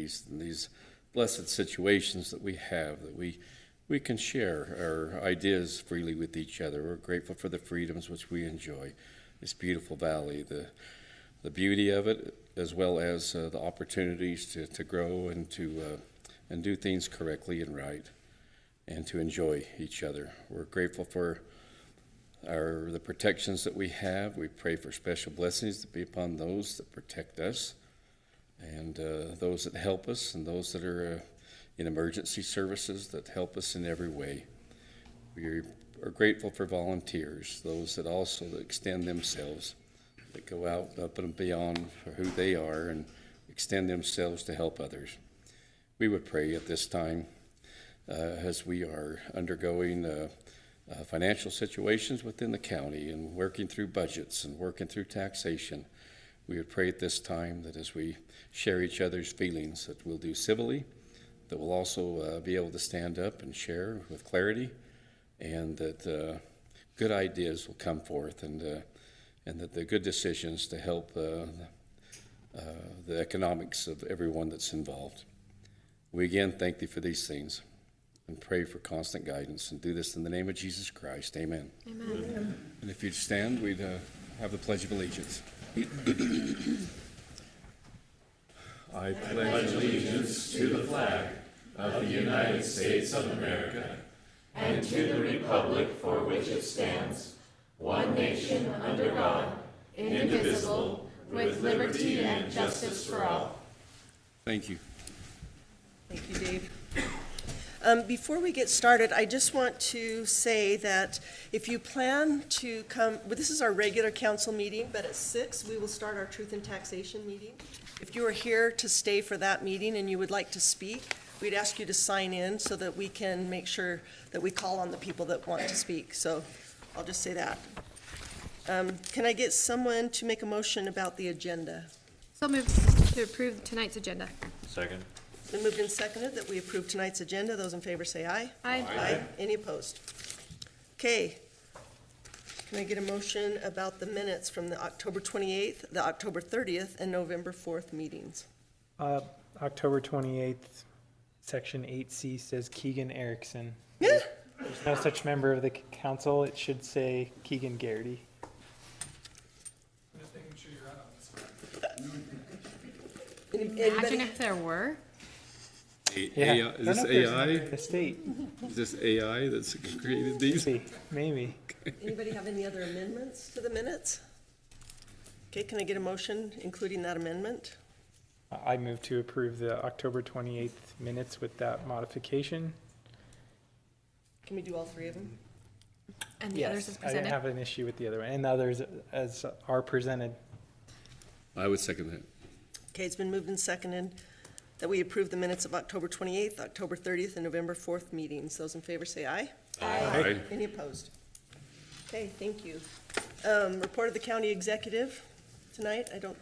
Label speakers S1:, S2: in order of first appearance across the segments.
S1: opportunities and these blessed situations that we have, that we can share our ideas freely with each other. We're grateful for the freedoms which we enjoy, this beautiful valley, the beauty of it, as well as the opportunities to grow and and do things correctly and right, and to enjoy each other. We're grateful for the protections that we have. We pray for special blessings to be upon those that protect us, and those that help us, and those that are in emergency services that help us in every way. We are grateful for volunteers, those that also extend themselves, that go out up and beyond for who they are and extend themselves to help others. We would pray at this time as we are undergoing financial situations within the county and working through budgets and working through taxation. We would pray at this time that as we share each other's feelings, that we'll do civilly, that we'll also be able to stand up and share with clarity, and that good ideas will come forth, and that the good decisions to help the economics of everyone that's involved. We again thank thee for these things and pray for constant guidance, and do this in the name of Jesus Christ. Amen.
S2: Amen.
S1: And if you'd stand, we'd have the Pledge of Allegiance. I pledge allegiance to the flag of the United States of America and to the republic for which it stands, one nation under God, indivisible, with liberty and justice for all. Thank you.
S2: Thank you, Dave. Before we get started, I just want to say that if you plan to come, well, this is our regular council meeting, but at 6 we will start our Truth and Taxation meeting. If you are here to stay for that meeting and you would like to speak, we'd ask you to sign in so that we can make sure that we call on the people that want to speak. So I'll just say that. Can I get someone to make a motion about the agenda?
S3: So moved to approve tonight's agenda.
S4: Second.
S2: Been moved and seconded that we approve tonight's agenda. Those in favor say aye.
S3: Aye.
S2: Aye. Any opposed? Okay. Can I get a motion about the minutes from the October 28th, the October 30th, and November 4th meetings?
S5: October 28th, Section 8C says Keegan Erickson.
S2: Yeah.
S5: There's no such member of the council. It should say Keegan Garrity.
S3: Imagine if there were.
S1: AI, is this AI?
S5: The state.
S1: Is this AI that's created these?
S5: Maybe.
S2: Anybody have any other amendments to the minutes? Okay, can I get a motion including that amendment?
S5: I move to approve the October 28th minutes with that modification.
S2: Can we do all three of them?
S3: And the others as
S5: I didn't
S3: presented.
S5: have an issue with the other one, and the others as are presented.
S1: I would second that.
S2: Okay, it's been moved and seconded that we approve the minutes of October 28th, October 30th, and November 4th meetings. Those in favor say aye.
S1: Aye.
S2: Any opposed? Okay, thank you. Report of the county executive tonight. I don't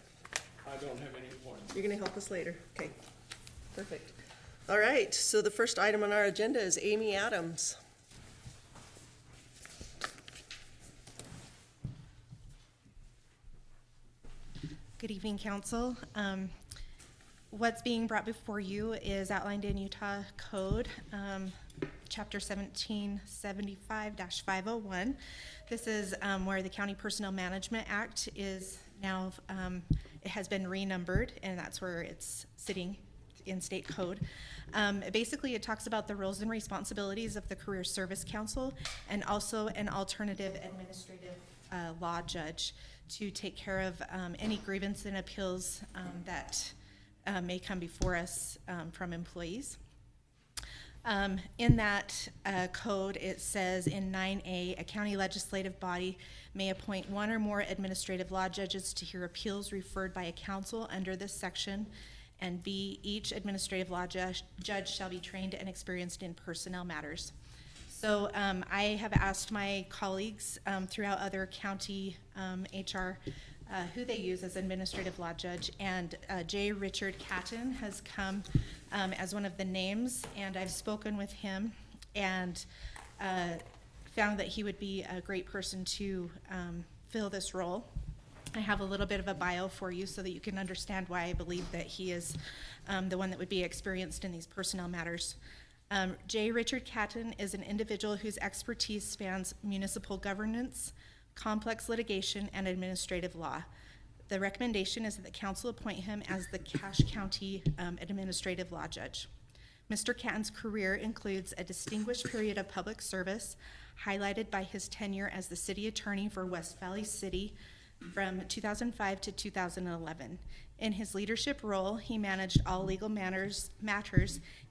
S2: have any report. You're gonna help us later. Okay, perfect. All right, so the first item on our agenda is Amy Adams.
S6: Good evening, Council. What's being brought before you is outlined in Utah Code, Chapter 1775-501. This is where the County Personnel Management Act is now, it has been renumbered, and that's where it's sitting in state code. Basically, it talks about the roles and responsibilities of the Career Service Council and also an alternative administrative law judge to take care of any grievance and appeals that may come before us from employees. In that code, it says in 9A, a county legislative body may appoint one or more administrative law judges to hear appeals referred by a council under this section, and B, each administrative law judge shall be trained and experienced in personnel matters. So I have asked my colleagues throughout other county HR who they use as administrative law judge, and J. Richard Catton has come as one of the names, and I've spoken with him and found that he would be a great person to fill this role. I have a little bit of a bio for you so that you can understand why I believe that he is the one that would be experienced in these personnel matters. J. Richard Catton is an individual whose expertise spans municipal governance, complex litigation, and administrative law. The recommendation is that the council appoint him as the Cache County Administrative Law Judge. Mr. Catton's career includes a distinguished period of public service, highlighted by his tenure as the city attorney for West Valley City from 2005 to 2011. In his leadership role, he managed all legal matters,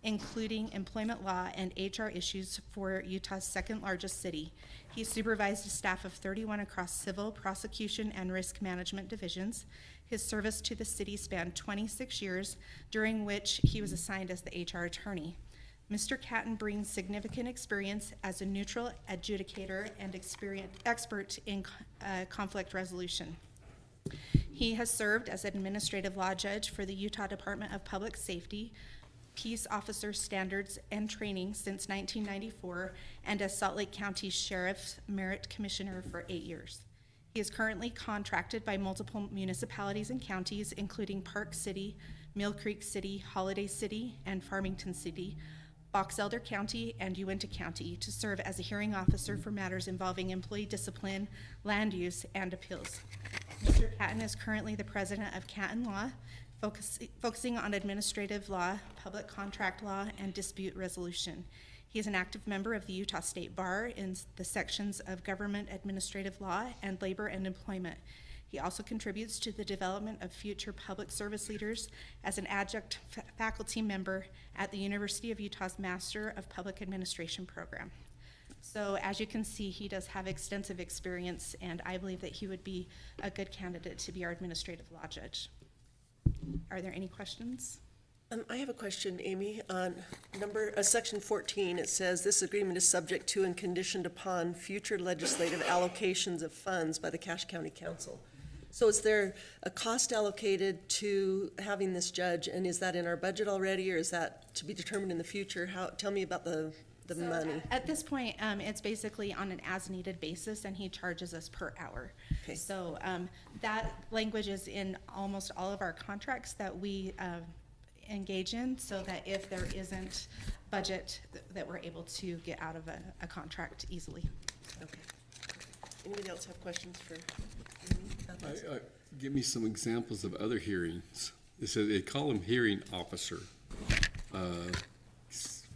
S6: including employment law and HR issues for Utah's second largest city. He supervised a staff of 31 across civil, prosecution, and risk management divisions. His service to the city spanned 26 years, during which he was assigned as the HR attorney. Mr. Catton brings significant experience as a neutral adjudicator and expert in conflict resolution. He has served as administrative law judge for the Utah Department of Public Safety, Peace Officer Standards and Training since 1994, and as Salt Lake County Sheriff's Merit Commissioner for 8 years. He is currently contracted by multiple municipalities and counties, including Park City, Mill Creek City, Holiday City, and Farmington City, Box Elder County, and Uinta County, to serve as a hearing officer for matters involving employee discipline, land use, and appeals. Mr. Catton is currently the president of Catton Law, focusing on administrative law, public contract law, and dispute resolution. He is an active member of the Utah State Bar in the sections of government administrative law and labor and employment. He also contributes to the development of future public service leaders as an adjunct faculty member at the University of Utah's Master of Public Administration program. So as you can see, he does have extensive experience, and I believe that he would be a good candidate to be our administrative law judge. Are there any questions?
S2: I have a question, Amy. On section 14, it says this agreement is subject to and conditioned upon future legislative allocations of funds by the Cache County Council. So is there a cost allocated to having this judge, and is that in our budget already, or is that to be determined in the future? Tell me about the money.
S6: At this point, it's basically on an as-needed basis, and he charges us per hour.
S2: Okay.
S6: So that language is in almost all of our contracts that we engage in, so that if there isn't budget, that we're able to get out of a contract easily.
S2: Okay. Anybody else have questions for Amy?
S1: Give me some examples of other hearings. They call him hearing officer.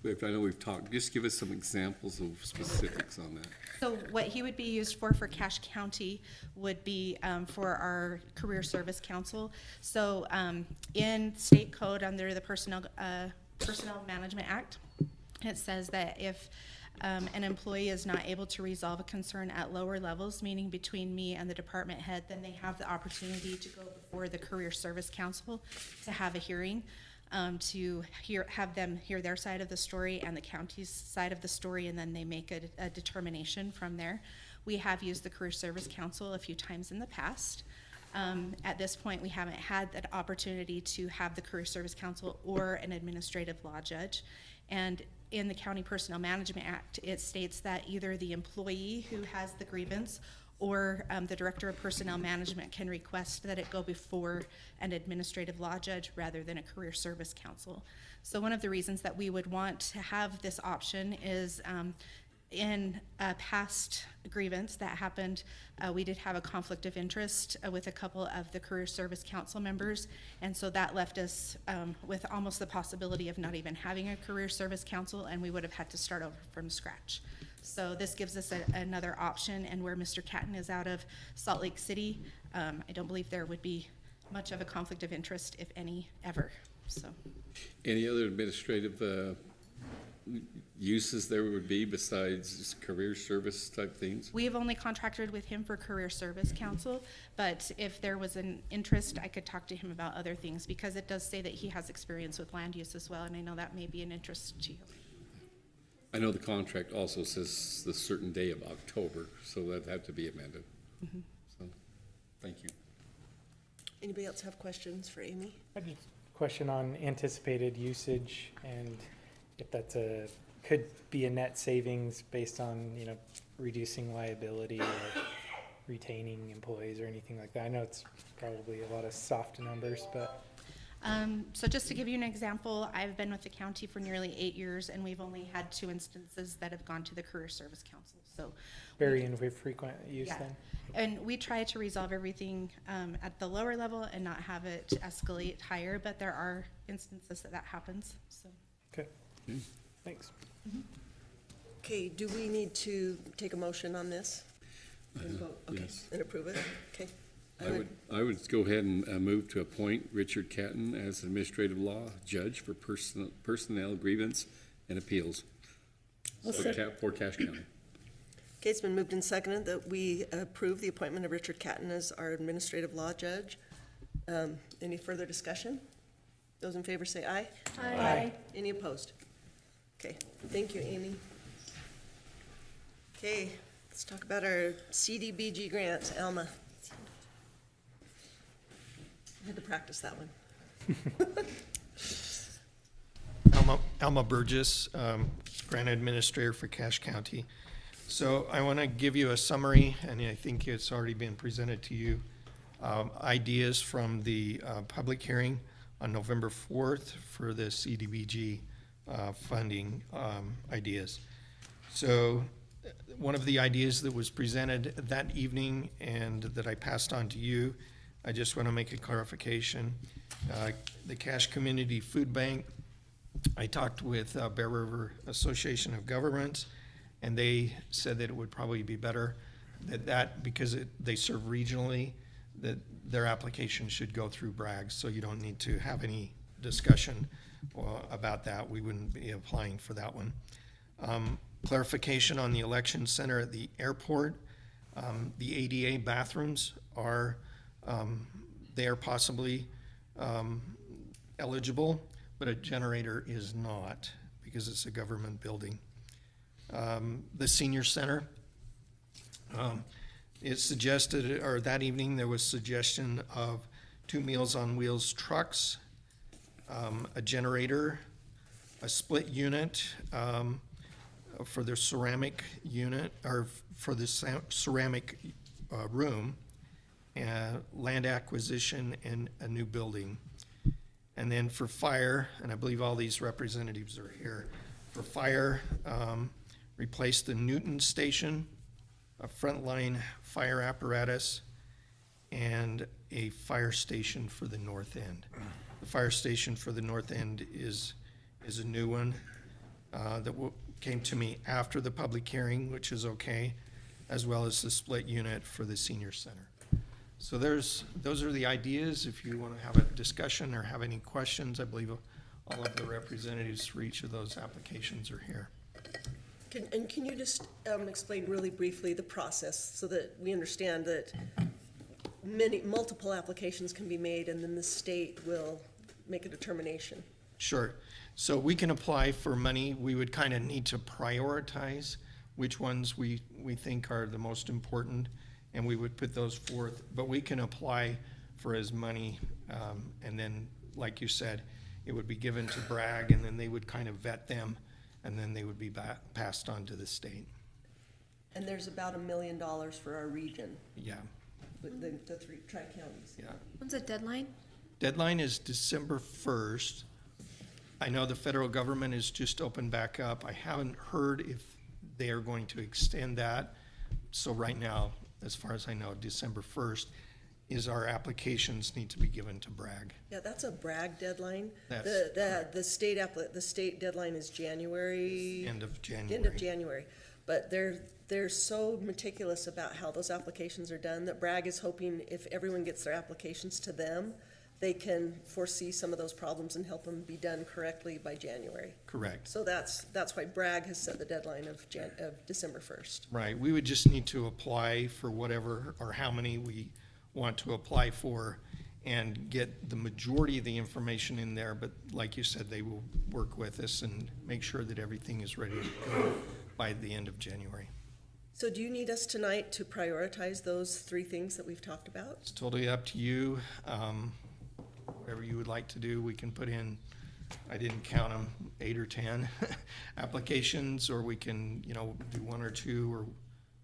S1: If I know we've talked, just give us some examples of specifics on that.
S6: So what he would be used for Cache County would be for our Career Service Council. So in state code under the Personnel Management Act, it says that if an employee is not able to resolve a concern at lower levels, meaning between me and the department head, then they have the opportunity to go before the Career Service Council to have a hearing. To have them hear their side of the story and the county's side of the story, and then they make a determination from there. We have used the Career Service Council a few times in the past. At this point, we haven't had that opportunity to have the Career Service Council or an administrative law judge. And in the County Personnel Management Act, it states that either the employee who has the grievance or the Director of Personnel Management can request that it go before an administrative law judge rather than a Career Service Council. So one of the reasons that we would want to have this option is in a past grievance that happened, we did have a conflict of interest with a couple of the Career Service Council members, and so that left us with almost the possibility of not even having a Career Service Council, and we would have had to start over from scratch. So this gives us another option, and where Mr. Catton is out of Salt Lake City, I don't believe there would be much of a conflict of interest, if any, ever. So,
S1: any other administrative uses there would be besides just career service type things?
S6: We have only contracted with him for Career Service Council, but if there was an interest, I could talk to him about other things, because it does say that he has experience with land use as well, and I know that may be an interest to you.
S1: I know the contract also says the certain day of October, so that'd have to be amended. Mm-hmm. So, thank you.
S2: Anybody else have questions for Amy?
S5: I just question on anticipated usage, and if that's could be a net savings based on reducing liability or retaining employees or anything like that? I know it's probably a lot of soft numbers, but
S6: So just to give you an example, I've been with the county for nearly 8 years, and we've only had 2 instances that have gone to the Career Service Council, so.
S5: very infrequent use
S6: Yeah.
S5: then?
S6: And we try to resolve everything at the lower level and not have it escalate higher, but there are instances that happens, so.
S5: Okay, thanks.
S2: Okay, do we need to take a motion on this? And vote? Okay,
S1: yes.
S2: and approve it? Okay.
S1: I would go ahead and move to appoint Richard Catton as administrative law judge for personnel grievance and appeals for Cache County.
S2: Okay, it's been moved and seconded that we approve the appointment of Richard Catton as our administrative law judge. Any further discussion? Those in favor say aye.
S5: Aye.
S2: Any opposed? Okay, thank you, Amy. Okay, let's talk about our CDBG grants. Alma. I had to practice that one.
S4: Alma Burgess, Grant Administrator for Cache County. So I want to give you a summary, and I think it's already been presented to you, ideas from the public hearing on November 4th for the CDBG funding ideas. So one of the ideas that was presented that evening and that I passed on to you, I just want to make a clarification. The Cache Community Food Bank, I talked with Bear River Association of Governments, and they said that it would probably be better that because they serve regionally, that their application should go through Bragg, so you don't need to have any discussion about that. We wouldn't be applying for that one. Clarification on the election center at the airport. The ADA bathrooms are they are possibly eligible, but a generator is not because it's a government building. The senior center, it suggested, or that evening there was suggestion of 2 Meals on Wheels trucks, a generator, a split unit for the ceramic unit, or for the ceramic room, land acquisition, and a new building. And then for fire, and I believe all these representatives are here, for fire, replace the Newton station, a frontline fire apparatus, and a fire station for the north end. The fire station for the north end is a new one that came to me after the public hearing, which is okay, as well as the split unit for the senior center. So those are the ideas. If you want to have a discussion or have any questions, I believe all of the representatives for each of those applications are here.
S2: Can you just explain really briefly the process so that we understand that multiple applications can be made and then the state will make a determination?
S4: Sure. So we can apply for money. We would kind of need to prioritize which ones we think are the most important, and we would put those forth. But we can apply for as money, and then, like you said, it would be given to Bragg, and then they would kind of vet them, and then they would be passed on to the state.
S2: And there's about $1 million for our region,
S4: Yeah,
S2: with the 3 tri-counties.
S4: yeah.
S3: When's the deadline?
S4: Deadline is December 1st. I know the federal government has just opened back up. I haven't heard if they are going to extend that. So right now, as far as I know, December 1st is our applications need to be given to Bragg.
S2: Yeah, that's a Bragg deadline.
S4: That's
S2: The state deadline is January.
S4: End of January.
S2: End of January. But they're so meticulous about how those applications are done that Bragg is hoping if everyone gets their applications to them, they can foresee some of those problems and help them be done correctly by January.
S4: Correct.
S2: So that's why Bragg has set the deadline of December 1st.
S4: Right. We would just need to apply for whatever or how many we want to apply for and get the majority of the information in there. But like you said, they will work with us and make sure that everything is ready to go by the end of January.
S2: So do you need us tonight to prioritize those 3 things that we've talked about?
S4: It's totally up to you. Whatever you would like to do, we can put in, I didn't count them, 8 or 10 applications, or we can, do 1 or 2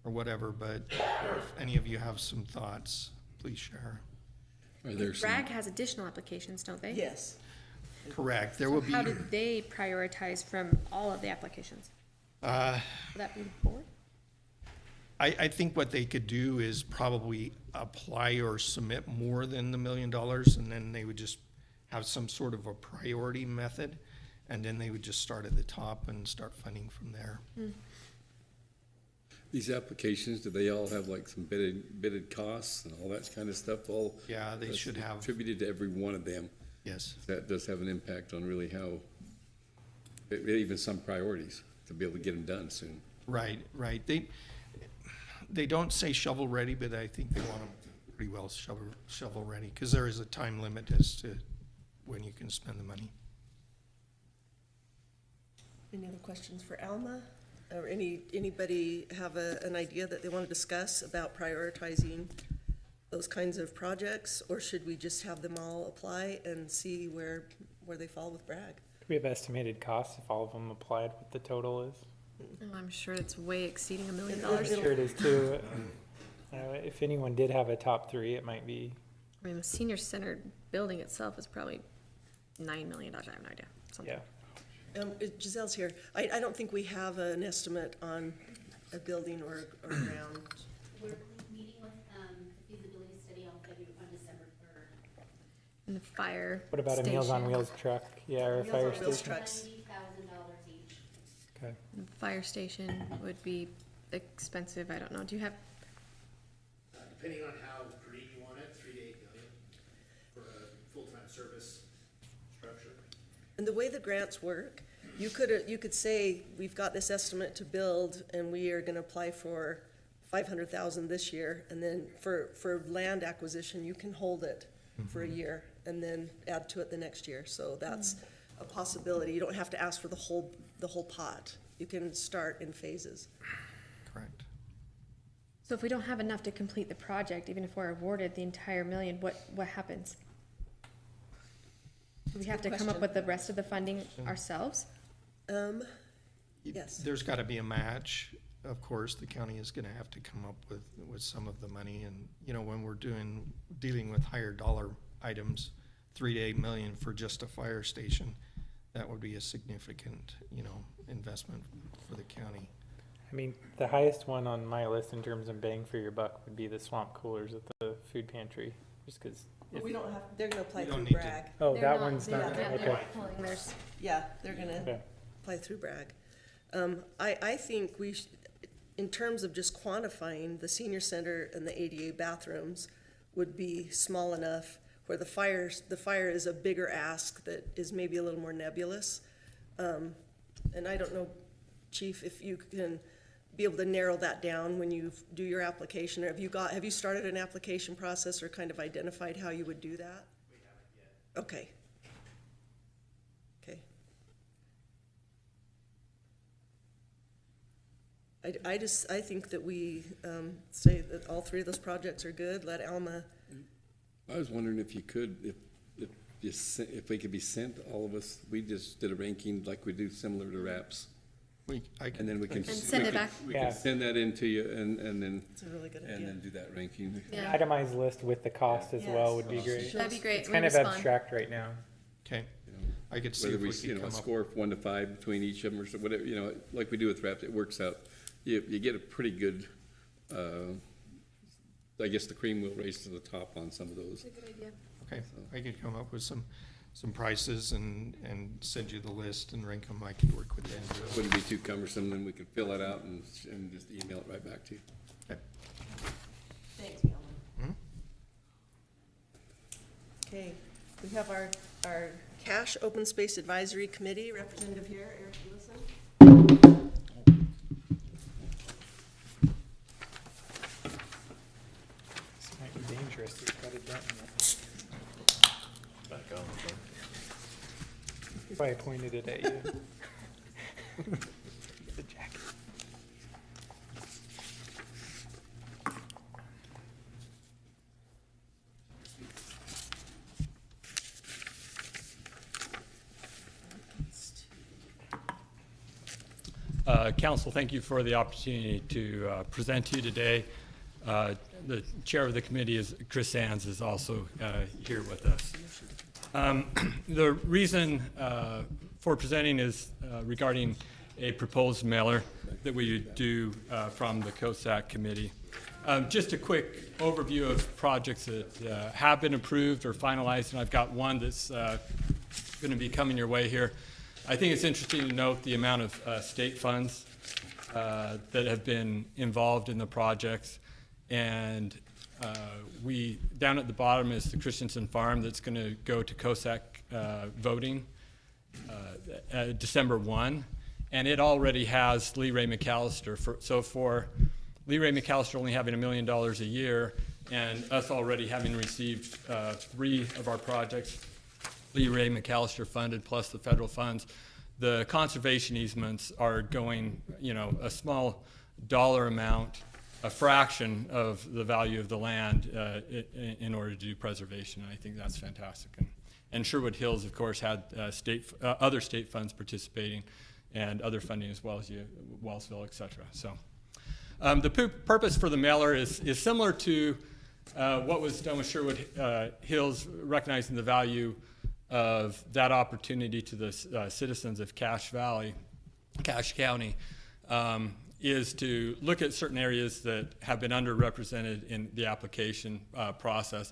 S4: or whatever, but if any of you have some thoughts, please share.
S1: Are there some,
S3: Bragg has additional applications, don't they?
S2: Yes.
S4: Correct, there will be.
S3: How did they prioritize from all of the applications? Would that be the board?
S4: I think what they could do is probably apply or submit more than the $1 million, and then they would just have some sort of a priority method, and then they would just start at the top and start funding from there.
S1: these applications, do they all have like some bidded costs and all that kind of stuff? All
S4: Yeah, they
S1: that's
S4: should have,
S1: attributed to every one of them.
S4: yes.
S1: That does have an impact on really how, even some priorities, to be able to get them done soon.
S4: Right, right. They don't say shovel ready, but I think they want them pretty well shovel ready, because there is a time limit as to when you can spend the money.
S2: Any other questions for Alma? Or anybody have an idea that they want to discuss about prioritizing those kinds of projects? Or should we just have them all apply and see where they fall with Bragg?
S5: Do we have estimated costs if all of them applied, what the total is?
S3: Oh, I'm sure it's way exceeding $1 million.
S5: I'm sure it is too. If anyone did have a top three, it might be,
S3: I mean, the senior center building itself is probably $9 million. I have no idea. Something.
S5: yeah.
S2: Giselle's here. I don't think we have an estimate on a building or ground.
S7: We're meeting with the feasibility study on December 3rd.
S3: And the fire
S5: What about a Meals on
S3: station.
S5: Wheels truck? Yeah, or a
S2: Meals
S5: fire
S2: on Wheels
S5: station?
S2: trucks.
S7: $90,000 each.
S5: Okay.
S3: The fire station would be expensive. I don't know. Do you have,
S8: Depending on how green you want it, 3 to 8 million for a full-time service structure.
S2: And the way the grants work, you could say, we've got this estimate to build, and we are gonna apply for 500,000 this year, and then for land acquisition, you can hold it for a year, and then add to it the next year. So that's a possibility. You don't have to ask for the whole pot. You can start in phases.
S4: Correct.
S3: so if we don't have enough to complete the project, even if we're awarded the entire million, what happens? Do we have to come up with the rest of the funding ourselves?
S2: Yes.
S4: There's got to be a match. Of course, the county is going to have to come up with some of the money. And, you know, when we're dealing with higher dollar items, 3 to 8 million for just a fire station, that would be a significant, you know, investment for the county.
S5: I mean, the highest one on my list in terms of bang for your buck would be the swamp coolers at the food pantry, just because.
S2: But we don't have, they're gonna apply
S4: We don't
S2: through
S4: need to-
S2: Bragg.
S5: Oh,
S3: They're
S5: that
S3: not-
S5: one's
S3: they're
S5: not,
S3: not- yeah, they're
S5: okay.
S3: not pulling theirs.
S2: Yeah, they're gonna
S5: Okay.
S2: apply through Bragg. I think in terms of just quantifying, the senior center and the ADA bathrooms would be small enough where the fire is a bigger ask that is maybe a little more nebulous. And I don't know, Chief, if you can be able to narrow that down when you do your application, or have you started an application process or kind of identified how you would do that?
S8: We haven't yet.
S2: Okay. Okay. I think that we say that all three of those projects are good, let Alma,
S1: I was wondering if you could, if we could be sent, all of us, we just did a ranking like we do similar to RAPS. And then we can.
S3: And send
S1: we
S3: it
S1: can-
S3: back.
S1: We
S5: Yeah.
S1: can send that in to you and then,
S2: it's a really good
S1: and
S2: idea.
S1: then do that ranking.
S3: Yeah.
S5: Itemized list with the cost as well would be
S2: Yes.
S5: great.
S3: That'd be great.
S5: It's
S3: We
S5: kind of
S3: respond.
S5: abstract right now.
S4: Okay,
S1: You know,
S4: I could see
S1: whether
S4: if we
S1: you
S4: could
S1: know,
S4: come up.
S1: score 1 to 5 between each of them or so, whatever, you know, like we do with RAPS, it works out. You get a pretty good, I guess the cream will raise to the top on some of those.
S3: That's a good idea.
S4: Okay, I could come up with some prices and send you the list and rank them. I could work with them.
S1: Wouldn't be too cumbersome, then we could fill it out and just email it right back to you.
S4: Okay.
S2: Thanks, Alma.
S4: Mhm.
S2: Okay, we have our Cash Open Space Advisory Committee representative here, Eric Lewison.
S5: This might be dangerous. It's got a dent in it. That's why I pointed it at you. The jacket.
S9: Council, thank you for the opportunity to present to you today. The chair of the committee, is Chris Sands, is also here with us. The reason for presenting is regarding a proposed mailer that we do from the COSAC committee. Just a quick overview of projects that have been approved or finalized, and I've got one that's going to be coming your way here. I think it's interesting to note the amount of state funds that have been involved in the projects. And down at the bottom is the Christensen Farm that's going to go to COSAC voting December 1. And it already has Lee Ray McAllister. So for Lee Ray McAllister only having $1 million a year, and us already having received 3 of our projects, Lee Ray McAllister funded plus the federal funds, the conservation easements are going, a small dollar amount, a fraction of the value of the land in order to do preservation. And I think that's fantastic. And Sherwood Hills, of course, had other state funds participating and other funding as well as Wellsville, et cetera. So the purpose for the mailer is similar to what was done with Sherwood Hills, recognizing the value of that opportunity to the citizens of Cache County, is to look at certain areas that have been underrepresented in the application process,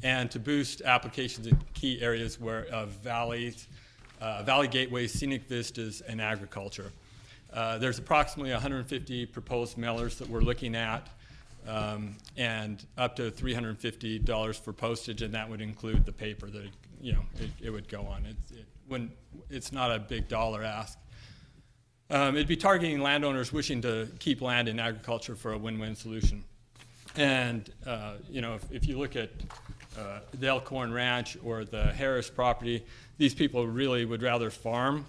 S9: and to boost applications in key areas of valleys, valley gateways, scenic vistas, and agriculture. There's approximately 150 proposed mailers that we're looking at, and up to $350 for postage, and that would include the paper that it would go on. It's not a big dollar ask. It'd be targeting landowners wishing to keep land in agriculture for a win-win solution. And if you look at the Elkhorn Ranch or the Harris property, these people really would rather farm.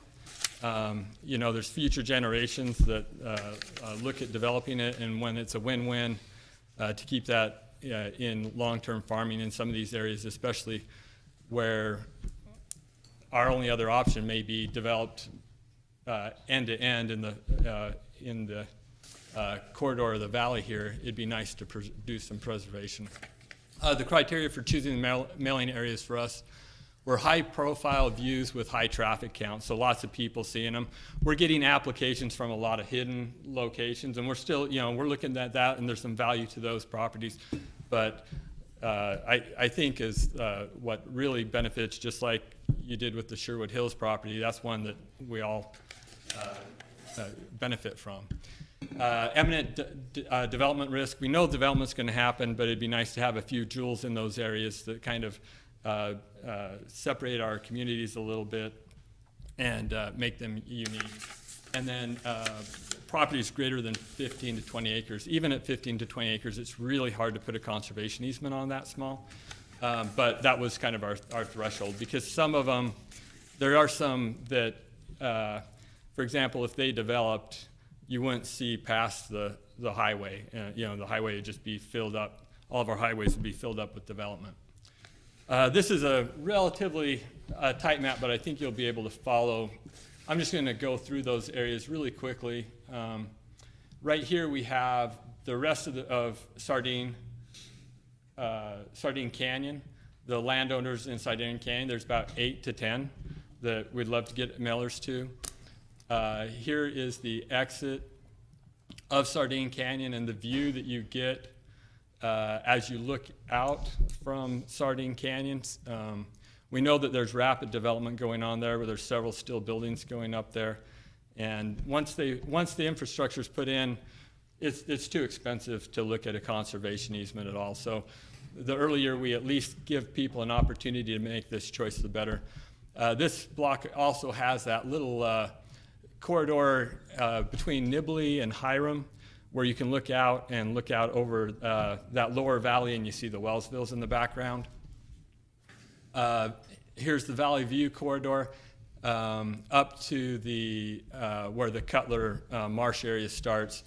S9: There's future generations that look at developing it, and when it's a win-win, to keep that in long-term farming in some of these areas, especially where our only other option may be developed end-to-end in the corridor of the valley here. It'd be nice to do some preservation. The criteria for choosing the mailing areas for us were high-profile views with high traffic counts, so lots of people seeing them. We're getting applications from a lot of hidden locations, and we're still, we're looking at that, and there's some value to those properties. But I think is what really benefits, just like you did with the Sherwood Hills property, that's one that we all benefit from. Eminent development risk. We know development's going to happen, but it'd be nice to have a few jewels in those areas that kind of separate our communities a little bit and make them unique. And then properties greater than 15 to 20 acres. Even at 15 to 20 acres, it's really hard to put a conservation easement on that small. But that was kind of our threshold, because some of them, there are some that, for example, if they developed, you wouldn't see past the highway. The highway would just be filled up. All of our highways would be filled up with development. This is a relatively tight map, but I think you'll be able to follow. I'm just going to go through those areas really quickly. Right here we have the rest of Sardine Canyon. The landowners in Sardine Canyon, there's about 8 to 10 that we'd love to get mailers to. Here is the exit of Sardine Canyon and the view that you get as you look out from Sardine Canyon. We know that there's rapid development going on there, where there's several still buildings going up there. And once the infrastructure is put in, it's too expensive to look at a conservation easement at all. So the earlier we at least give people an opportunity to make this choice, the better. This block also has that little corridor between Nibley and Hiram, where you can look out over that lower valley, and you see the Wellsvilles in the background. Here's the Valley View corridor up to the where the Cutler Marsh area starts.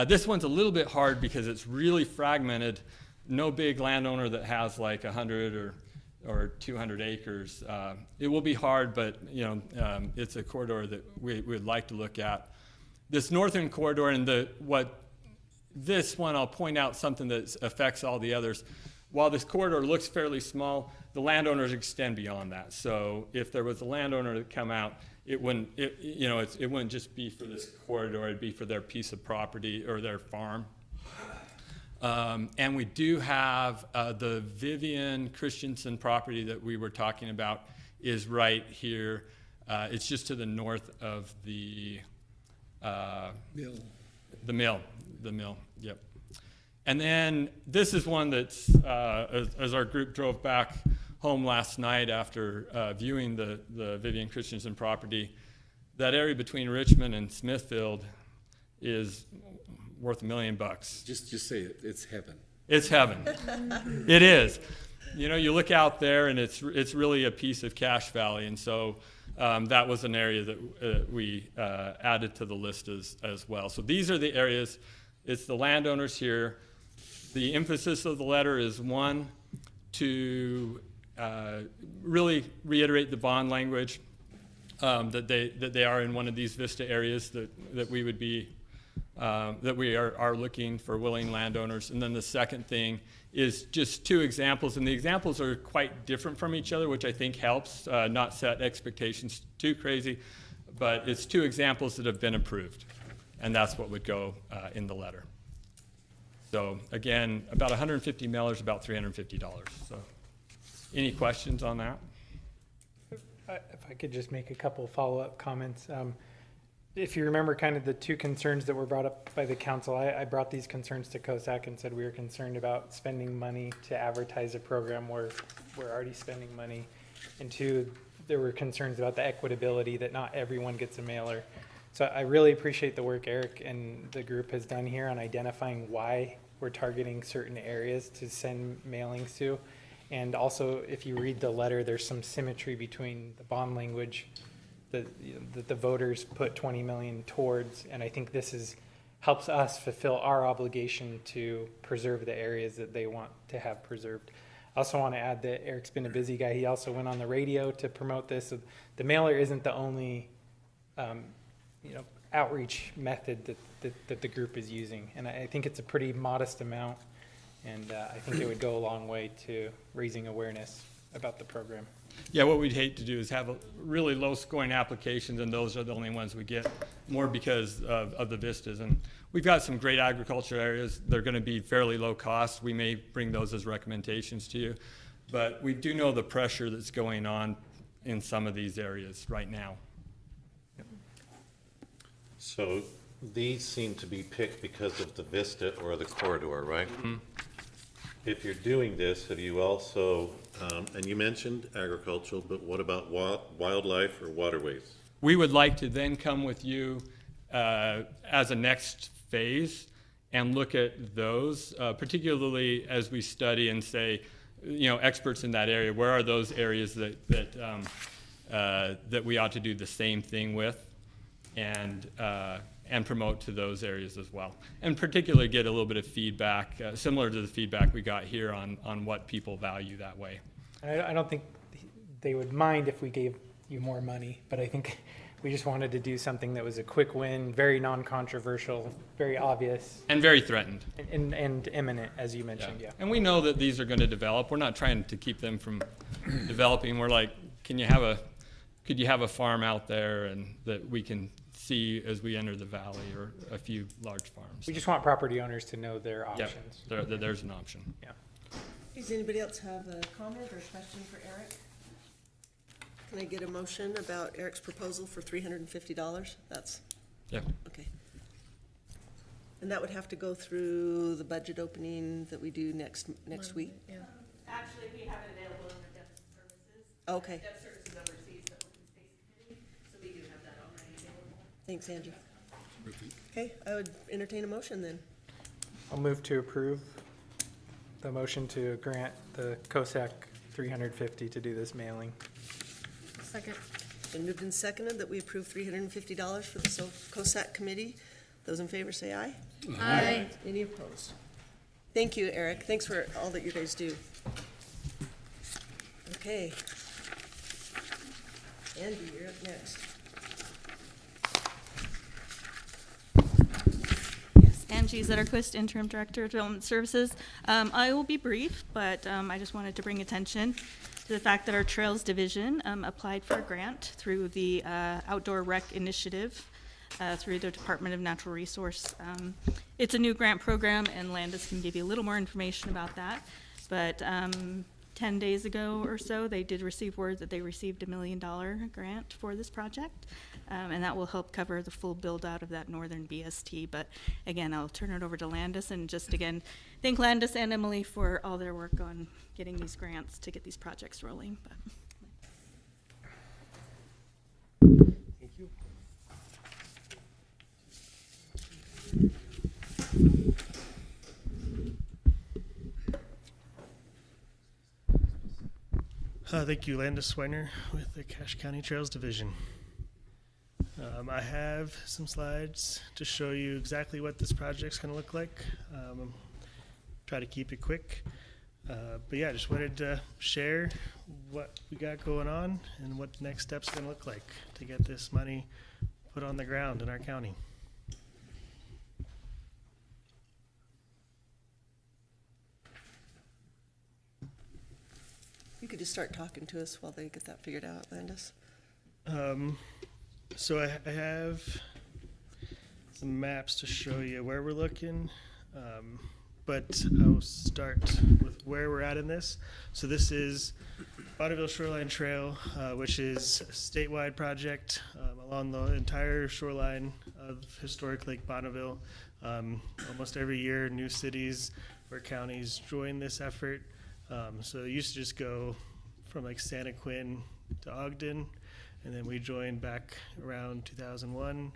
S9: This one's a little bit hard because it's really fragmented. No big landowner that has like 100 or 200 acres. It will be hard, but it's a corridor that we would like to look at. this northern corridor and this one, I'll point out something that affects all the others. While this corridor looks fairly small, the landowners extend beyond that. So if there was a landowner to come out, it wouldn't just be for this corridor, it'd be for their piece of property or their farm. And we do have the Vivian Christensen property that we were talking about is right here. It's just to the north of the mill. Yep. And then this is one that's, as our group drove back home last night after viewing the Vivian Christensen property, that area between Richmond and Smithfield is worth $1 million.
S1: Just say it, it's heaven.
S9: It's heaven. It is. You know, you look out there and it's really a piece of Cache Valley. And so that was an area that we added to the list as well. So these are the areas. It's the landowners here. The emphasis of the letter is, one, to really reiterate the bond language, that they are in one of these Vista areas that we would be, that we are looking for willing landowners. And then the second thing is just 2 examples, and the examples are quite different from each other, which I think helps not set expectations too crazy, but it's 2 examples that have been approved, and that's what would go in the letter. So again, about 150 mailers, about $350. So any questions on that?
S5: If I could just make a couple follow-up comments. If you remember kind of the 2 concerns that were brought up by the council, I brought these concerns to COSAC and said we were concerned about spending money to advertise a program where we're already spending money. And 2, there were concerns about the equitability, that not everyone gets a mailer. So I really appreciate the work Eric and the group has done here on identifying why we're targeting certain areas to send mailings to. And also, if you read the letter, there's some symmetry between the bond language that the voters put 20 million towards, and I think this helps us fulfill our obligation to preserve the areas that they want to have preserved. I also want to add that Eric's been a busy guy. He also went on the radio to promote this. So the mailer isn't the only outreach method that the group is using, and I think it's a pretty modest amount, and I think it would go a long way to raising awareness about the program.
S9: Yeah, what we'd hate to do is have really low-scoring applications, and those are the only ones we get, more because of the vistas. And we've got some great agriculture areas. They're going to be fairly low cost. We may bring those as recommendations to you. But we do know the pressure that's going on in some of these areas right now.
S10: So these seem to be picked because of the vista or the corridor, right? Mm-hmm. If you're doing this, have you also, and you mentioned agricultural, but what about wildlife or waterways?
S9: We would like to then come with you as a next phase and look at those, particularly as we study and say, experts in that area, where are those areas that we ought to do the same thing with, and promote to those areas as well. And particularly get a little bit of feedback, similar to the feedback we got here on what people value that way.
S5: I don't think they would mind if we gave you more money, but I think we just wanted to do something that was a quick win, very non-controversial, very obvious.
S9: And very threatened.
S5: And imminent, as you mentioned, yeah.
S9: And we know that these are going to develop. We're not trying to keep them from developing. We're like, could you have a farm out there and that we can see as we enter the valley, or a few large farms?
S5: We just want property owners to know their options.
S9: Yep, there's an option.
S5: Yeah.
S2: Does anybody else have a comment or question for Eric? Can I get a motion about Eric's proposal for $350? That's,
S9: yeah.
S2: Okay. And that would have to go through the budget opening that we do next week?
S3: Yeah.
S6: Actually, we have it available in the debt services.
S2: Okay.
S6: Debt services oversees the open space committee, so we do have that already available.
S2: Thanks, Angie. Okay, I would entertain a motion then.
S5: I'll move to approve the motion to grant the COSAC $350 to do this mailing.
S3: Second.
S2: Been moved and seconded that we approve $350 for the COSAC committee. Those in favor say aye.
S3: Aye.
S2: Any opposed? Thank you, Eric. Thanks for all that you guys do. Okay. Andy, you're up next.
S11: Christy Zetterquist, Interim Director of Development Services. I will be brief, but I just wanted to bring attention to the fact that our Trails Division applied for a grant through the Outdoor Rec Initiative through the Department of Natural Resource. It's a new grant program, and Landis can give you a little more information about that. But 10 days ago or so, they did receive word that they received $1 million grant for this project. And that will help cover the full build out of that northern BST. But again, I'll turn it over to Landis, and just again, thank Landis and Emily for all their work on getting these grants to get these projects rolling. But.
S12: Thank you. Thank you, Landis Weiner with the Cache County Trails Division. I have some slides to show you exactly what this project's going to look like. Try to keep it quick. But yeah, just wanted to share what we got going on and what the next step's going to look like to get this money put on the ground in our county.
S2: You could just start talking to us while they get that figured out, Landis.
S12: So I have some maps to show you where we're looking, but I'll start with where we're at in this. So this is Bonneville Shoreline Trail, which is a statewide project along the entire shoreline of historic Lake Bonneville. Almost every year, new cities or counties join this effort. So it used to just go from like Santa Quin to Ogden, and then we joined back around 2001,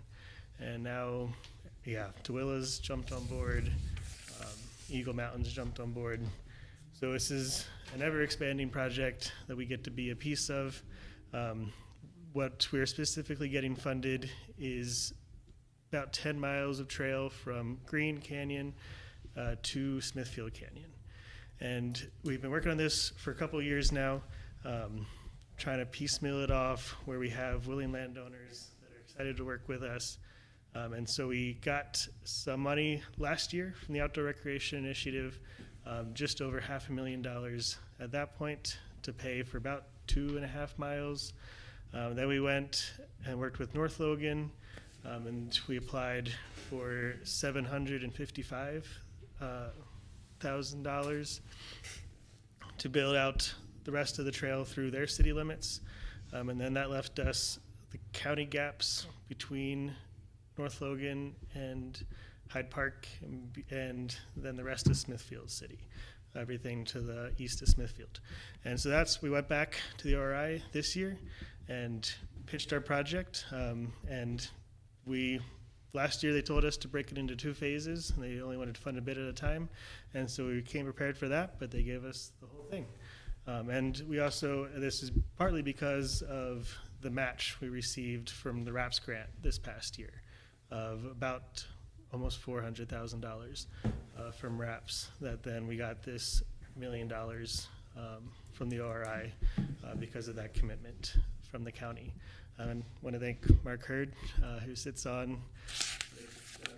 S12: and now, yeah, Tooele's jumped on board, Eagle Mountain's jumped on board. So this is an ever-expanding project that we get to be a piece of. What we're specifically getting funded is about 10 miles of trail from Green Canyon to Smithfield Canyon. And we've been working on this for a couple of years now, trying to piecemeal it off where we have willing landowners that are excited to work with us. And so we got some money last year from the Outdoor Recreation Initiative, just over $500,000 at that point to pay for about 2.5 miles. Then we went and worked with North Logan, and we applied for $755,000 to build out the rest of the trail through their city limits. And then that left us the county gaps between North Logan and Hyde Park, and then the rest of Smithfield City, everything to the east of Smithfield. And so we went back to the ORI this year and pitched our project. And last year they told us to break it into 2 phases, and they only wanted to fund a bit at a time. And so we came prepared for that, but they gave us the whole thing. And we also, this is partly because of the match we received from the RAPS grant this past year of about almost $400,000 from RAPS, that then we got this $1 million from the ORI because of that commitment from the county. And I want to thank Mark Hurd, who sits on the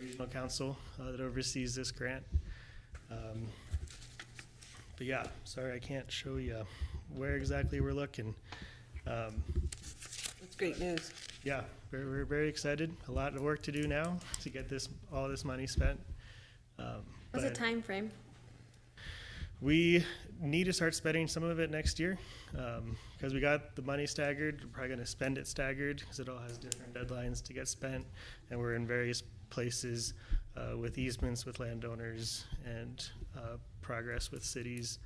S12: regional council that oversees this grant. But yeah, sorry I can't show you where exactly we're looking.
S2: That's great news.
S12: Yeah, we're very excited. A lot of work to do now to get all this money spent.
S3: What's the time frame?
S12: We need to start spending some of it next year because we got the money staggered. We're probably going to spend it staggered because it all has different deadlines to get spent, and we're in various places with easements with landowners and progress with cities.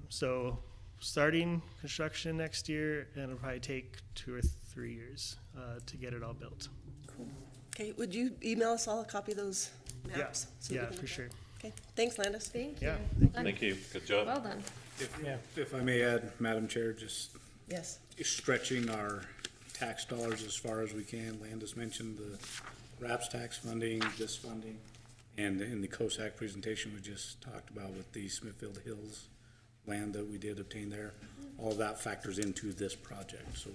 S12: So starting construction next year, and it'll probably take 2 or 3 years to get it all built.
S2: Cool. Okay, would you email us all a copy of those maps?
S12: Yeah, for sure.
S2: Okay, thanks, Landis.
S3: Thank you.
S12: Yeah,
S3: Well done.
S10: Thank you, good job.
S3: Well done.
S8: If I may add, Madam Chair, just
S2: Yes.
S8: stretching our tax dollars as far as we can. Landis mentioned the RAPS tax funding, this funding, and in the COSAC presentation we just talked about with the Smithfield Hills land that we did obtain there. All of that factors into this project, so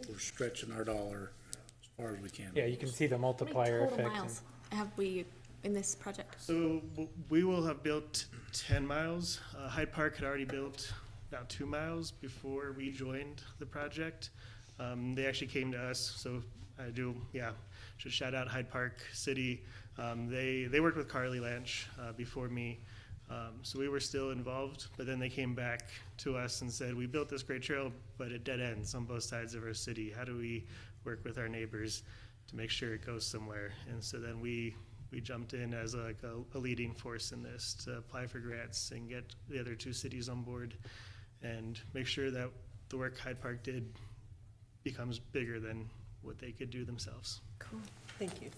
S8: we're stretching our dollar as far as we can.
S5: Yeah, you can see the multiplier
S3: How many total
S5: effect.
S3: miles have we in this project?
S12: So we will have built 10 miles. Hyde Park had already built about 2 miles before we joined the project. They actually came to us, so I should shout out Hyde Park City. They worked with Carly Lanch before me, so we were still involved, but then they came back to us and said, we built this great trail, but it dead ends on both sides of our city. How do we work with our neighbors to make sure it goes somewhere? And so then we jumped in as a leading force in this to apply for grants and get the other 2 cities on board and make sure that the work Hyde Park did becomes bigger than what they could do themselves.
S2: Cool. Thank you.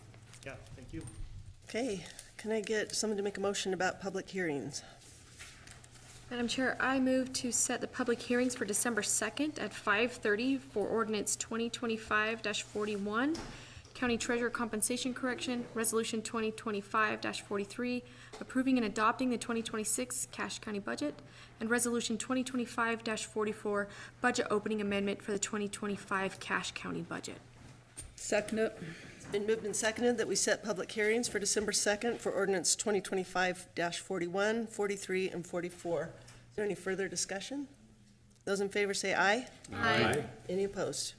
S12: Yeah, thank you.
S2: Okay, can I get someone to make a motion about public hearings?
S3: Madam Chair, I move to set the public hearings for December 2nd at 5:30 for ordinance 2025-41, County Treasurer Compensation Correction, Resolution 2025-43, approving and adopting the 2026 Cache County budget, and Resolution 2025-44, budget opening amendment for the 2025 Cache County budget.
S13: Second it.
S2: It's been moved and seconded that we set public hearings for December 2nd for ordinance 2025-41, 43, and 44. Is there any further discussion? Those in favor say aye.
S3: Aye.
S2: Any opposed?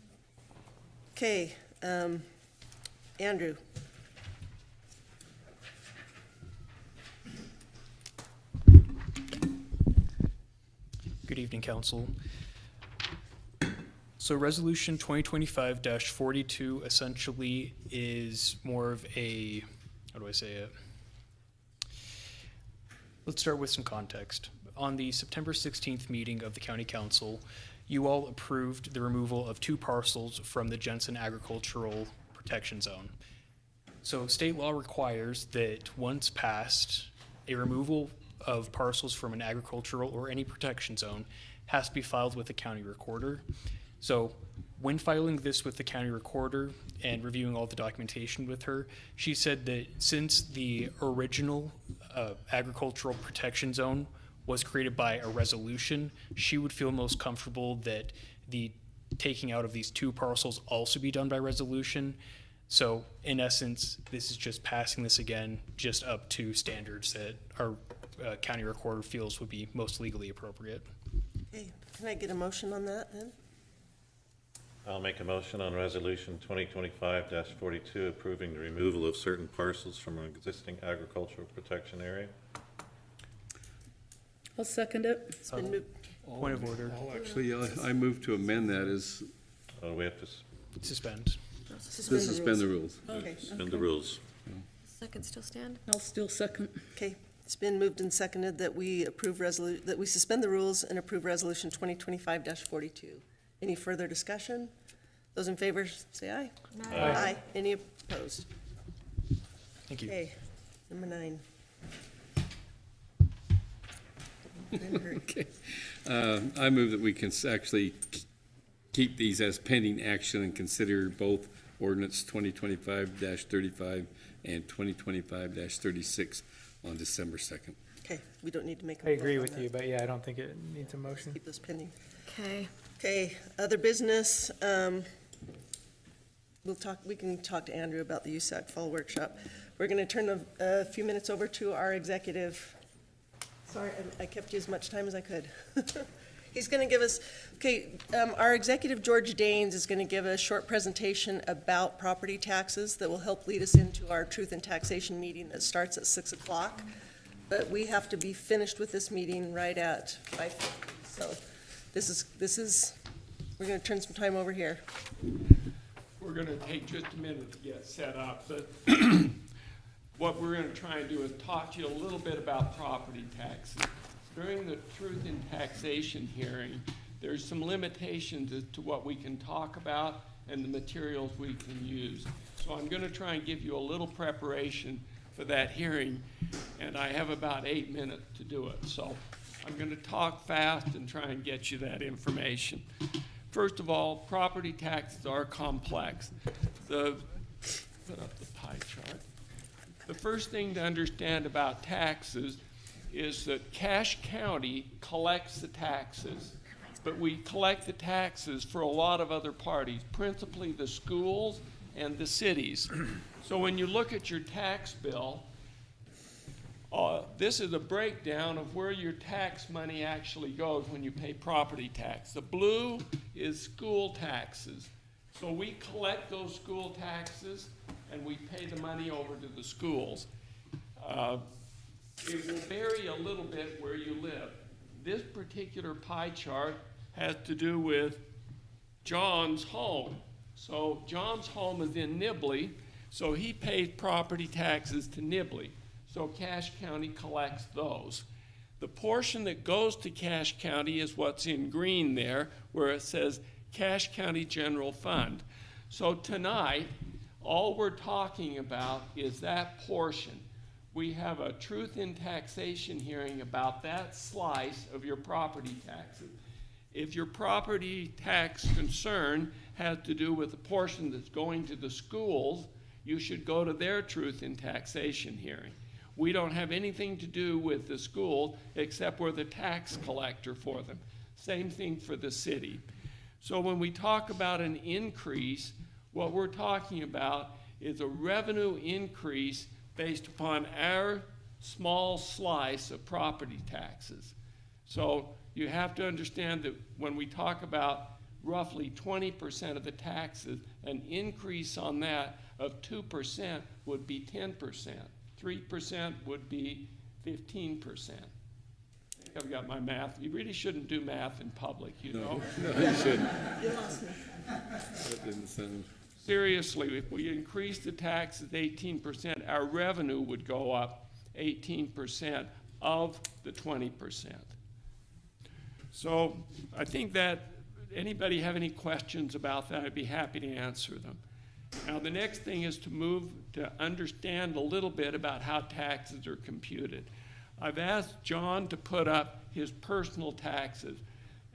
S2: Okay, Andrew.
S14: Good evening, Council. So Resolution 2025-42 essentially is more of a, how do I say it? Let's start with some context. On the September 16th meeting of the County Council, you all approved the removal of 2 parcels from the Jensen Agricultural Protection Zone. So state law requires that once passed, a removal of parcels from an agricultural or any protection zone has to be filed with the county recorder. So when filing this with the county recorder and reviewing all the documentation with her, she said that since the original agricultural protection zone was created by a resolution, she would feel most comfortable that the taking out of these 2 parcels also be done by resolution. So in essence, this is just passing this again, just up to standards that our county recorder feels would be most legally appropriate.
S2: Okay, can I get a motion on that then?
S10: I'll make a motion on Resolution 2025-42 approving the removal of certain parcels from an existing agricultural protection area.
S13: I'll second it.
S2: It's been moved.
S14: Point of order.
S1: Actually, I move to amend that as
S10: Oh, we have to
S14: Suspend.
S1: suspend the rules.
S2: Okay,
S10: suspend the rules.
S3: Second still stand?
S13: I'll still second.
S2: okay. It's been moved and seconded that we approve that we suspend the rules and approve Resolution 2025-42. Any further discussion? Those in favor say aye. Aye. Any opposed?
S14: Thank you.
S2: Okay, number 9.
S1: Okay. I move that we can actually keep these as pending action and consider both ordinance 2025-35 and 2025-36 on December 2nd.
S2: Okay, we don't need to make a
S5: I
S2: vote
S5: agree
S2: on
S5: with
S2: that.
S5: you, but yeah, I don't think it needs a motion.
S2: Keep those pending.
S3: Okay.
S2: Okay, other business, we can talk to Andrew about the USAC Fall Workshop. We're gonna turn a few minutes over to our executive. Sorry, I kept you as much time as I could. He's gonna give us, our executive, George Daines, is gonna give a short presentation about property taxes that will help lead us into our Truth in Taxation meeting that starts at 6 o'clock. But we have to be finished with this meeting right at 5:50, so this is, we're gonna turn some time over here.
S15: We're gonna take just a minute to get set up, but what we're gonna try and do is talk to you a little bit about property taxes. During the Truth in Taxation hearing, there's some limitations as to what we can talk about and the materials we can use. So I'm gonna try and give you a little preparation for that hearing, and I have about 8 minutes to do it. So I'm gonna talk fast and try and get you that information. First of all, property taxes are complex. Put up the pie chart. The first thing to understand about taxes is that Cache County collects the taxes, but we collect the taxes for a lot of other parties, principally the schools and the cities. So when you look at your tax bill, This is a breakdown of where your tax money actually goes when you pay property tax. The blue is school taxes. So we collect those school taxes and we pay the money over to the schools. It will vary a little bit where you live. This particular pie chart has to do with John's home. So John's home is in Nibley, so he pays property taxes to Nibley. So Cache County collects those. The portion that goes to Cache County is what's in green there, where it says Cache County General Fund. So tonight, all we're talking about is that portion. We have a truth in taxation hearing about that slice of your property taxes. If your property tax concern has to do with the portion that's going to the schools, you should go to their truth in taxation hearing. We don't have anything to do with the school except we're the tax collector for them. Same thing for the city. So when we talk about an increase, what we're talking about is a revenue increase based upon our small slice of property taxes. So you have to understand that when we talk about roughly 20% of the taxes, an increase on that of 2% would be 10%. 3% would be 15%. I think I've got my math. You really shouldn't do math in public, you know?
S1: No, you shouldn't. That didn't sound...
S15: Seriously, if we increase the taxes 18%, our revenue would go up 18% of the 20%. So I think that anybody have any questions about that, I'd be happy to answer them. Now, the next thing is to move to understand a little bit about how taxes are computed. I've asked John to put up his personal taxes.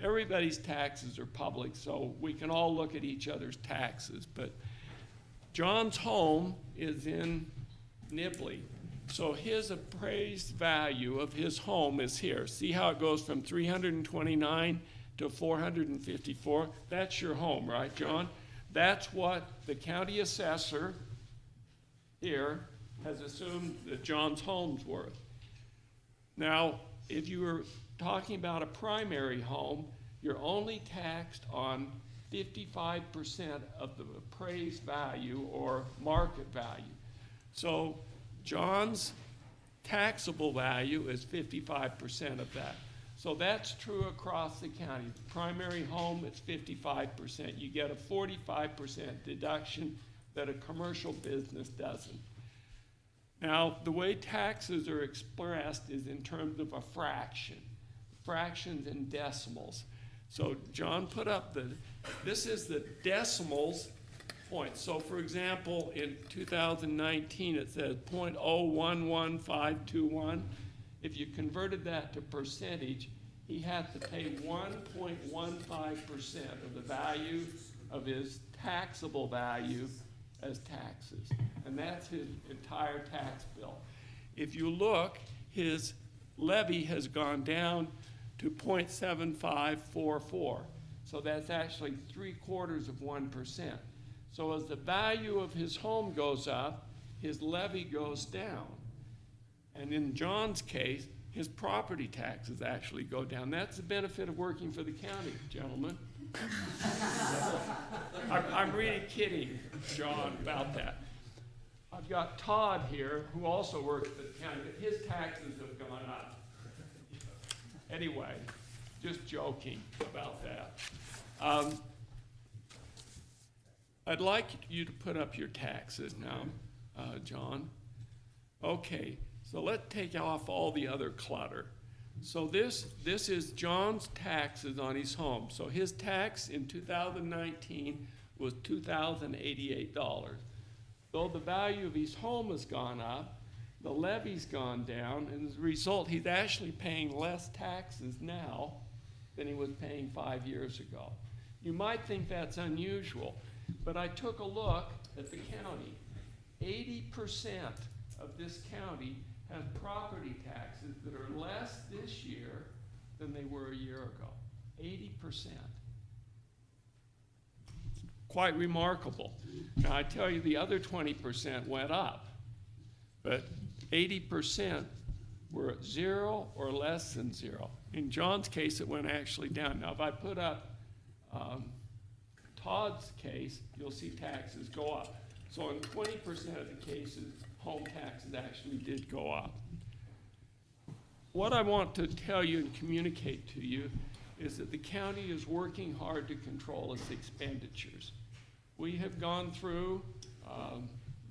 S15: Everybody's taxes are public, so we can all look at each other's taxes. But John's home is in Nibley, so his appraised value of his home is here. See how it goes from 329 to 454? That's your home, right, John? That's what the county assessor here has assumed that John's home's worth. Now, if you were talking about a primary home, you're only taxed on 55% of the appraised value or market value. So John's taxable value is 55% of that. So that's true across the county. Primary home, it's 55%. You get a 45% deduction that a commercial business doesn't. Now, the way taxes are expressed is in terms of a fraction, fractions and decimals. So John put up this is the decimals point. So for example, in 2019, it says 0.011521. If you converted that to percentage, he had to pay 1.15% of the value of his taxable value as taxes. And that's his entire tax bill. If you look, his levy has gone down to 0.7544. So that's actually 0.75%. So as the value of his home goes up, his levy goes down. And in John's case, his property taxes actually go down. That's the benefit of working for the county, gentlemen. I'm really kidding, John, about that. I've got Todd here, who also works for the county, but his taxes have gone up. Anyway, just joking about that. I'd like you to put up your taxes now, John. Okay. So let's take off all the other clutter. So this is John's taxes on his home. So his tax in 2019 was $2,088. Though the value of his home has gone up, the levy's gone down, and as a result, he's actually paying less taxes now than he was paying 5 years ago. You might think that's unusual, but I took a look at the county. 80% of this county have property taxes that are less this year than they were a year ago. 80%. Quite remarkable. Now I tell you the other 20% went up, but 80% were at 0 or less than 0. In John's case, it went actually down. Now, if I put up Todd's case, you'll see taxes go up. So in 20% of the cases, home taxes actually did go up. What I want to tell you and communicate to you is that the county is working hard to control its expenditures. We have gone through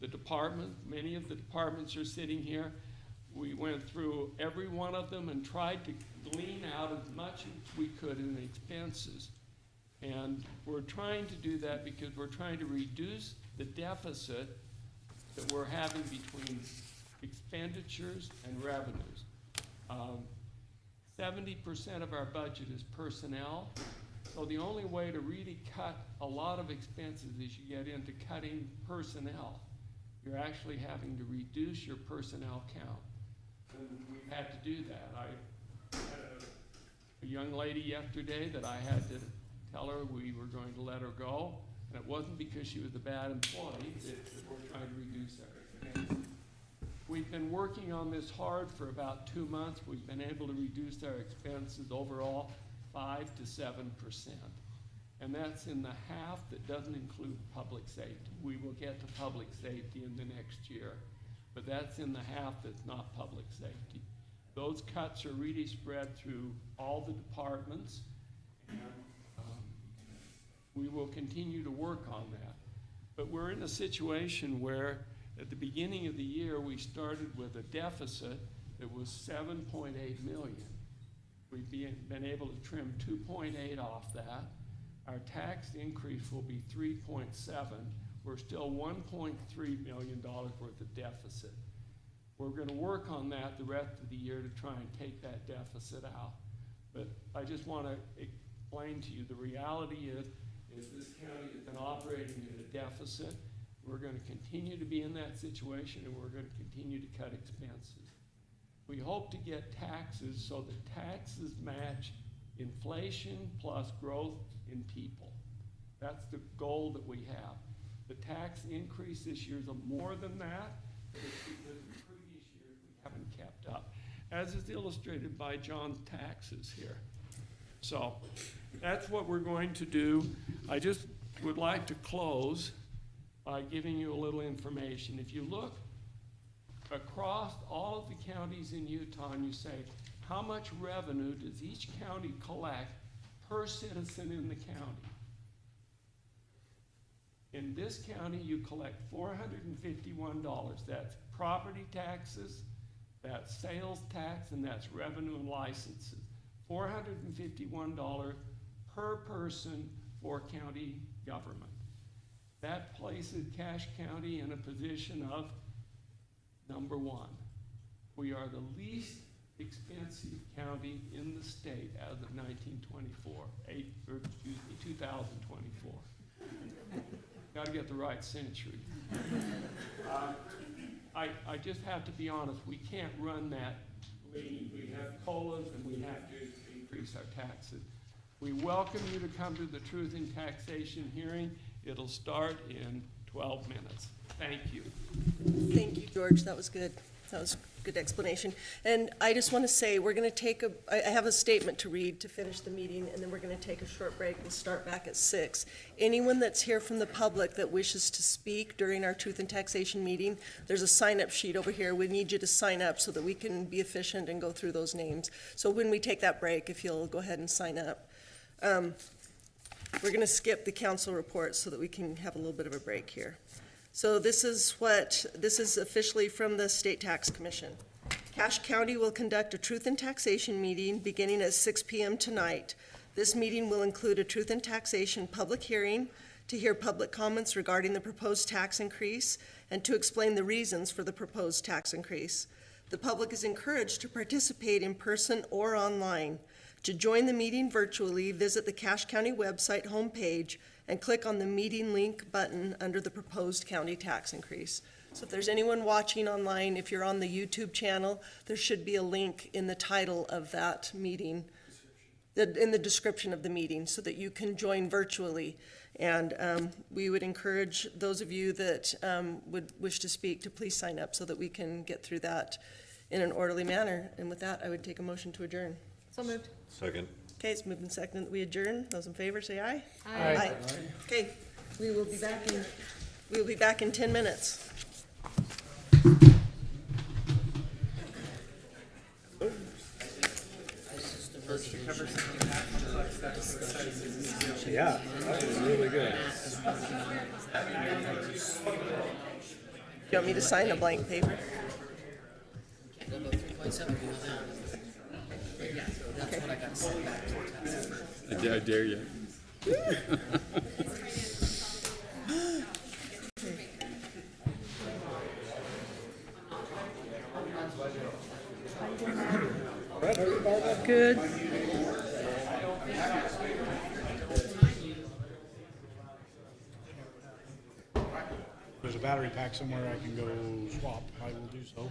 S15: the department. Many of the departments are sitting here. We went through every one of them and tried to glean out as much as we could in the expenses. And we're trying to do that because we're trying to reduce the deficit that we're having between expenditures and revenues. 70% of our budget is personnel, so the only way to really cut a lot of expenses is you get into cutting personnel. You're actually having to reduce your personnel count. And we've had to do that. I had a young lady yesterday that I had to tell her we were going to let her go, and it wasn't because she was a bad employee, that we're trying to reduce our expenses. We've been working on this hard for about 2 months. We've been able to reduce our expenses overall 5 to 7%. And that's in the half that doesn't include public safety. We will get to public safety in the next year, but that's in the half that's not public safety. Those cuts are really spread through all the departments, and we will continue to work on that. But we're in a situation where at the beginning of the year, we started with a deficit that was 7.8 million. We've been able to trim 2.8 off that. Our tax increase will be 3.7. We're still $1.3 million worth of deficit. We're going to work on that the rest of the year to try and take that deficit out. But I just want to explain to you the reality is this county has been operating at a deficit. We're going to continue to be in that situation, and we're going to continue to cut expenses. We hope to get taxes so that taxes match inflation plus growth in people. That's the goal that we have. The tax increase this year is more than that, but it's because in previous years we haven't kept up, as is illustrated by John's taxes here. So that's what we're going to do. I just would like to close by giving you a little information. If you look across all of the counties in Utah and you say, how much revenue does each county collect per citizen in the county? In this county, you collect $451. That's property taxes, that's sales tax, and that's revenue and licenses. $451 per person for county government. That places Cache County in a position of number 1. We are the least expensive county in the state as of 2024. Got to get the right century. I just have to be honest, we can't run that lean. We have COLAs and we have to increase our taxes. We welcome you to come to the Truth in Taxation hearing. It'll start in 12 minutes. Thank you.
S2: Thank you, George. That was good. That was a good explanation. And I just want to say, we're going to take I have a statement to read to finish the meeting, and then we're going to take a short break. We'll start back at 6. Anyone that's here from the public that wishes to speak during our Truth in Taxation meeting, there's a sign-up sheet over here. We need you to sign up so that we can be efficient and go through those names. So when we take that break, if you'll go ahead and sign up. We're going to skip the council report so that we can have a little bit of a break here. So this is officially from the State Tax Commission. Cache County will conduct a Truth in Taxation meeting beginning at 6 p.m. tonight. This meeting will include a Truth in Taxation public hearing to hear public comments regarding the proposed tax increase and to explain the reasons for the proposed tax increase. The public is encouraged to participate in person or online. To join the meeting virtually, visit the Cache County website homepage and click on the meeting link button under the proposed county tax increase. So if there's anyone watching online, if you're on the YouTube channel, there should be a link in the title of that meeting, in the description of the meeting, so that you can join virtually. And we would encourage those of you that would wish to speak to please sign up so that we can get through that in an orderly manner. And with that, I would take a motion to adjourn.
S3: So moved.
S10: Second.
S2: Okay, it's moved and seconded that we adjourn. Those in favor say aye.
S3: Aye.
S2: Okay, we will be back in 10 minutes.
S8: Yeah, that was really good.
S2: You want me to sign a blank paper?
S1: I dare you.
S13: Good.
S8: There's a battery pack somewhere I can go swap. I will do so.